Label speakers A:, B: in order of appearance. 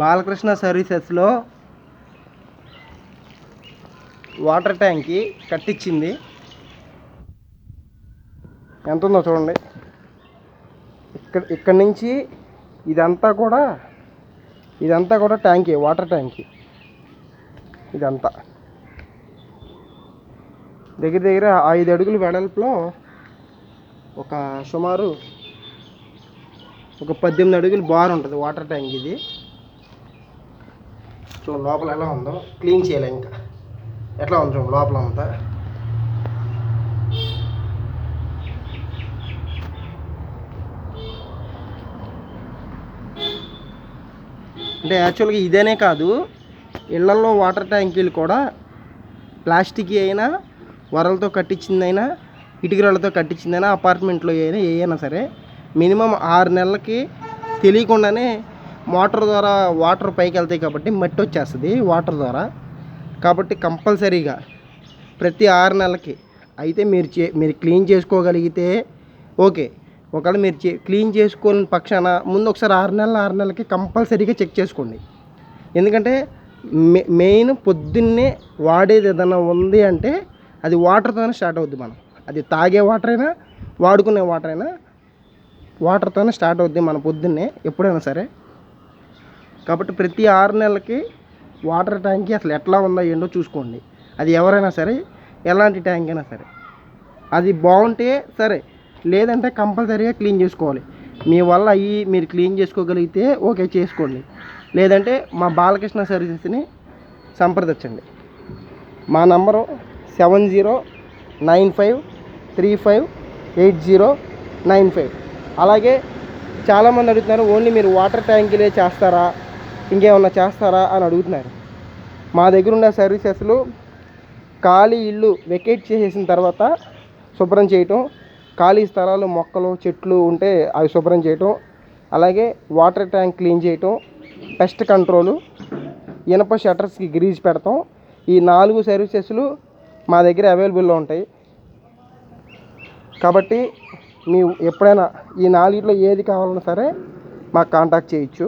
A: బాలకృష్ణ సర్వీసెస్లో వాటర్ ట్యాంక్కి కట్టించింది ఎంత ఉందో చూడండి. ఇక్కడ నుంచి ఇదంతా కూడా ట్యాంకీ, వాటర్ ట్యాంకీ. ఇదంతా దగ్గర 5 అడుగుల వెడల్పులో సుమారు ఒక 18 అడుగులు బార్ ఉంటుంది వాటర్ ట్యాంక్. ఇది చూడండి లోపల ఎలా ఉందో. క్లీన్ చేయాలి, ఇంకా ఎట్లా ఉంది చూడండి లోపల అంతా. అంటే యాక్చువల్గా ఇదేనే కాదు, ఇళ్లల్లో వాటర్ ట్యాంకీలు కూడా ప్లాస్టిక్ అయినా, వరలతో కట్టించిందైనా, ఇటుకరాళ్ళతో కట్టించిందైనా, అపార్ట్మెంట్లో అయినా సరే మినిమం 6 నెలలకి తెలియకుండానే మోటార్ ద్వారా వాటర్ పైకి వెళ్తాయి కాబట్టి మట్టి వచ్చేస్తుంది వాటర్ ద్వారా. కాబట్టి కంపల్సరీగా ప్రతి 6 నెలలకి అయితే మీరు క్లీన్ చేసుకోగలిగితే ఓకే. ఒకవేళ మీరు క్లీన్ చేసుకోని పక్షాన ముందు ఒకసారి 6 నెలలకి కంపల్సరీగా చెక్ చేసుకోండి. ఎందుకంటే మెయిన్ పొద్దున్నే వాడేది ఏదైనా ఉంది అంటే అది వాటర్తోనే స్టార్ట్ అవుద్ది. మనం అది తాగే వాటర్ అయినా, వాడుకునే వాటర్ అయినా వాటర్తోనే స్టార్ట్ అవుద్ది మన పొద్దున్నే ఎప్పుడైనా సరే. కాబట్టి ప్రతి 6 నెలలకి వాటర్ ట్యాంక్ అసలు ఎట్లా ఉందో ఏంటో చూసుకోండి. అది ఎవరైనా సరే, ఎలాంటి ట్యాంక్ అయినా సరే. అది బాగుంటే సరే, లేదంటే కంపల్సరీగా క్లీన్ చేసుకోవాలి. మీ వల్ల మీరు క్లీన్ చేసుకోగలిగితే ఓకే చేసుకోండి. లేదంటే మా బాలకృష్ణ సర్వీసెస్ని సంప్రదించండి. మా నంబరు 7095358095. అలాగే చాలామంది అడుగుతున్నారు, ఓన్లీ మీరు వాటర్ ట్యాంకులే చేస్తారా, ఇంకేమన్నా చేస్తారా అని అడుగుతున్నారు. మా దగ్గర ఉన్న సర్వీసెస్లు ఖాళీ ఇల్లు వెకేట్ చేసేసిన తర్వాత శుభ్రం చేయటం, ఖాళీ స్థలాలు, మొక్కలు, చెట్లు ఉంటే అవి శుభ్రం చేయటం, అలాగే వాటర్ ట్యాంక్ క్లీన్ చేయటం, పెస్ట్ కంట్రోలు, ఇనప షట్టర్స్కి గ్రీజ్ పెడతాం. ఈ 4 సర్వీసెస్లు మా దగ్గర అవైలబుల్లో ఉంటాయి. కాబట్టి ఎప్పుడైనా ఈ 4లో ఏది కావాలన్నా సరే మాకు కాంటాక్ట్ చేయొచ్చు.